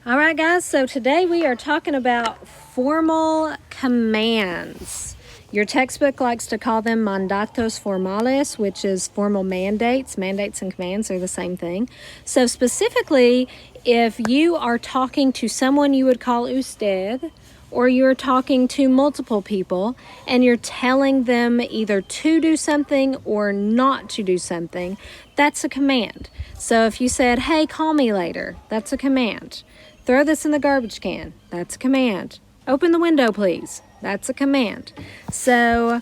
All right, guys, so today we are talking about formal commands. Your textbook likes to call them mandatos formales, which is formal mandates. Mandates and commands are the same thing. So specifically, if you are talking to someone you would call usted, or you're talking to multiple people and you're telling them either to do something or not to do something, that's a command. So if you said, hey, call me later, that's a command. Throw this in the garbage can, that's a command. Open the window, please, that's a command. So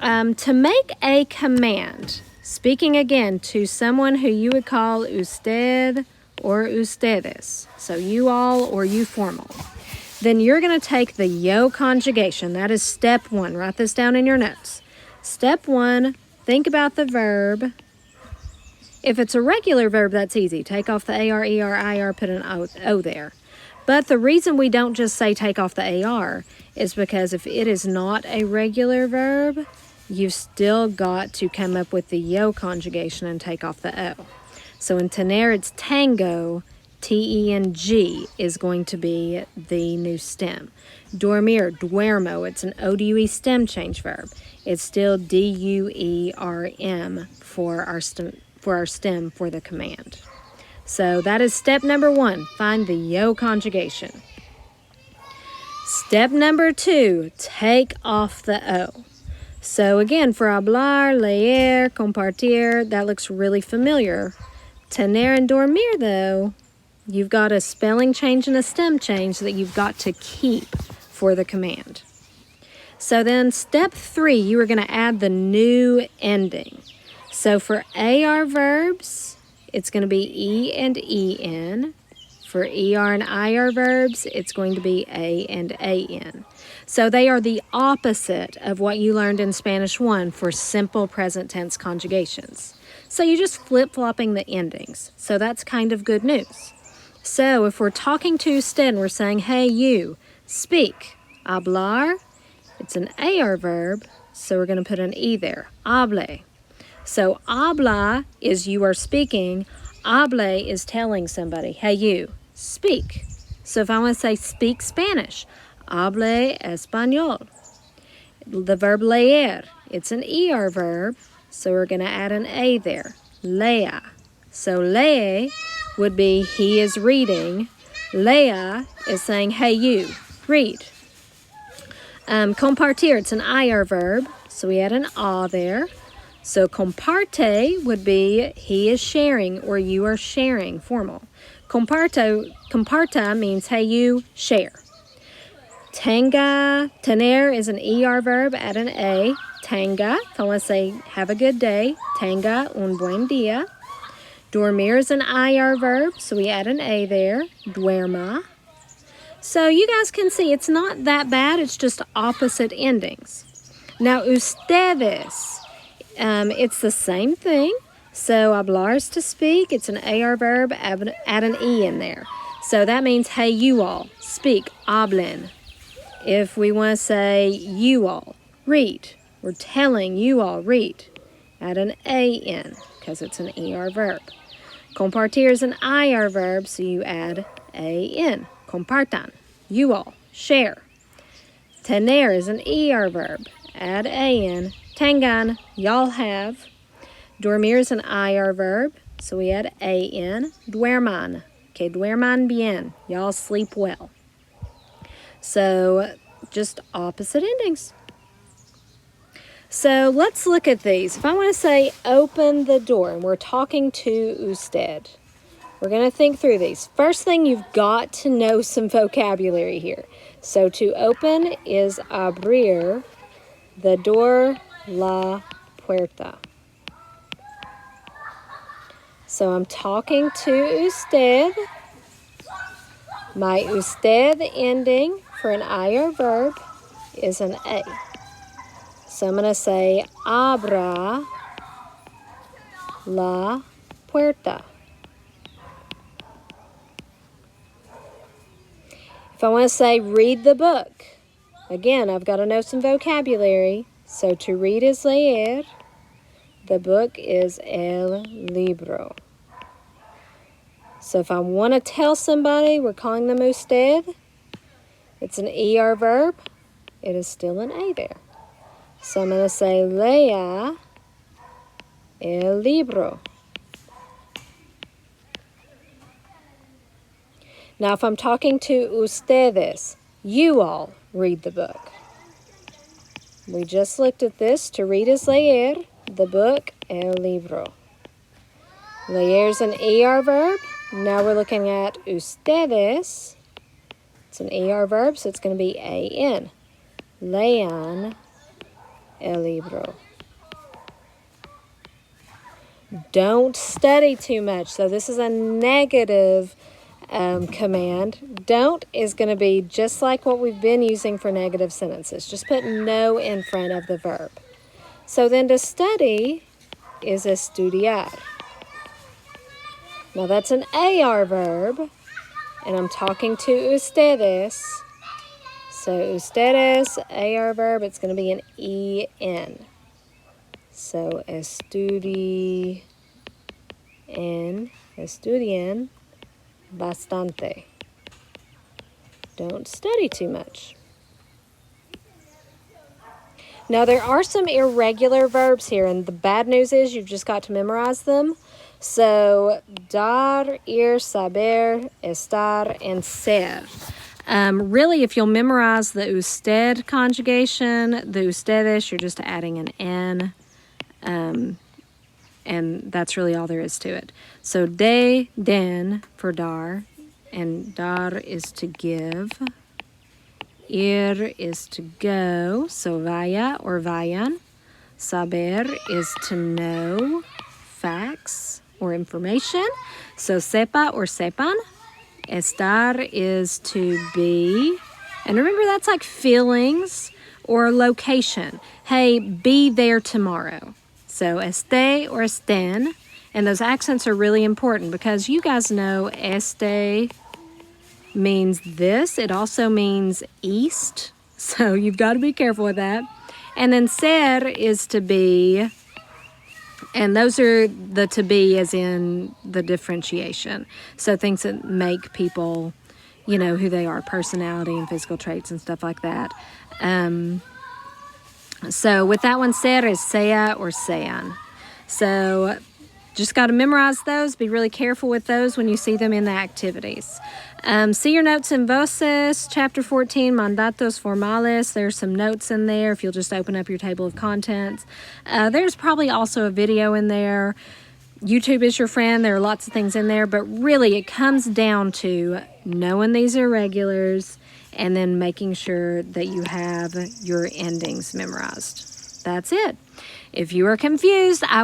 to make a command, speaking again to someone who you would call usted or ustedes, so you all or you formal, then you're going to take the yo conjugation. That is step one. Write this down in your notes. Step one, think about the verb. If it's a regular verb, that's easy. Take off the AR, ER, IR, put an O there. But the reason we don't just say take off the AR is because if it is not a regular verb, you've still got to come up with the yo conjugation and take off the O. So in tener, it's tango. T-E-N-G is going to be the new stem. Dormir, duermo, it's an O-D-U-E stem change verb. It's still D-U-E-R-M for our stem for the command. So that is step number one. Find the yo conjugation. Step number two, take off the O. So again, for hablar, leer, compartir, that looks really familiar. Tener and dormir, though, you've got a spelling change and a stem change that you've got to keep for the command. So then step three, you are going to add the new ending. So for AR verbs, it's going to be E and EN. For ER and IR verbs, it's going to be A and AN. So they are the opposite of what you learned in Spanish 1 for simple present tense conjugations. So you're just flip-flopping the endings. So that's kind of good news. So if we're talking to usted and we're saying, hey, you, speak. Hablar, it's an AR verb, so we're going to put an E there. Hable. So habla is you are speaking. Hable is telling somebody, hey, you, speak. So if I want to say speak Spanish, hable español. The verb leer, it's an ER verb, so we're going to add an A there. Lea. So lee would be he is reading. Lea is saying, hey, you, read. Compartir, it's an IR verb, so we add an A there. So comparte would be he is sharing or you are sharing, formal. Comparta means, hey, you, share. Tener is an ER verb, add an A. Tenga, if I want to say have a good day, tenga un buen día. Dormir is an IR verb, so we add an A there. Duerma. So you guys can see it's not that bad, it's just opposite endings. Now, ustedes, it's the same thing. So hablar is to speak, it's an AR verb, add an E in there. So that means, hey, you all, speak, hablen. If we want to say you all, read. We're telling you all, read. Add an A in, because it's an ER verb. Compartir is an IR verb, so you add A in. Compartan, you all, share. Tener is an ER verb, add A in. Tengan, y'all have. Dormir is an IR verb, so we add A in. Duerman, okay, duerman bien, y'all sleep well. So just opposite endings. So let's look at these. If I want to say open the door and we're talking to usted, we're going to think through these. First thing, you've got to know some vocabulary here. So to open is abrir the door, la puerta. So I'm talking to usted. My usted ending for an IR verb is an A. So I'm going to say abra la puerta. If I want to say read the book, again, I've got to know some vocabulary. So to read is leer. The book is el libro. So if I want to tell somebody we're calling them usted, it's an ER verb. It is still an A there. So I'm going to say lea el libro. Now if I'm talking to ustedes, you all read the book. We just looked at this. To read is leer, the book, el libro. Leer is an ER verb. Now we're looking at ustedes. It's an ER verb, so it's going to be AN. Lean el libro. Don't study too much. So this is a negative command. Don't is going to be just like what we've been using for negative sentences. Just put no in front of the verb. So then to study is estudiar. Now that's an AR verb, and I'm talking to ustedes. So ustedes, AR verb, it's going to be an EN. So estudian bastante. Don't study too much. Now there are some irregular verbs here, and the bad news is you've just got to memorize them. So dar, ir, saber, estar, and ser. Really, if you'll memorize the usted conjugation, the ustedes, you're just adding an N. And that's really all there is to it. So de, den for dar, and dar is to give. Ir is to go, so vaya or vayan. Saber is to know, facts or information, so sepa or sepan. Estar is to be, and remember that's like feelings or location. Hey, be there tomorrow. So este or estén, and those accents are really important because you guys know este means this. It also means east, so you've got to be careful with that. And then ser is to be, and those are the to be as in the differentiation. So things that make people, you know, who they are, personality and physical traits and stuff like that. So with that one, ser is sea or sean. So just got to memorize those. Be really careful with those when you see them in the activities. See your notes in Voces, chapter 14, Mandatos Formales. There's some notes in there if you'll just open up your table of contents. There's probably also a video in there. YouTube is your friend. There are lots of things in there, but really it comes down to knowing these irregulars and then making sure that you have your endings memorized. That's it. If you are confused, I will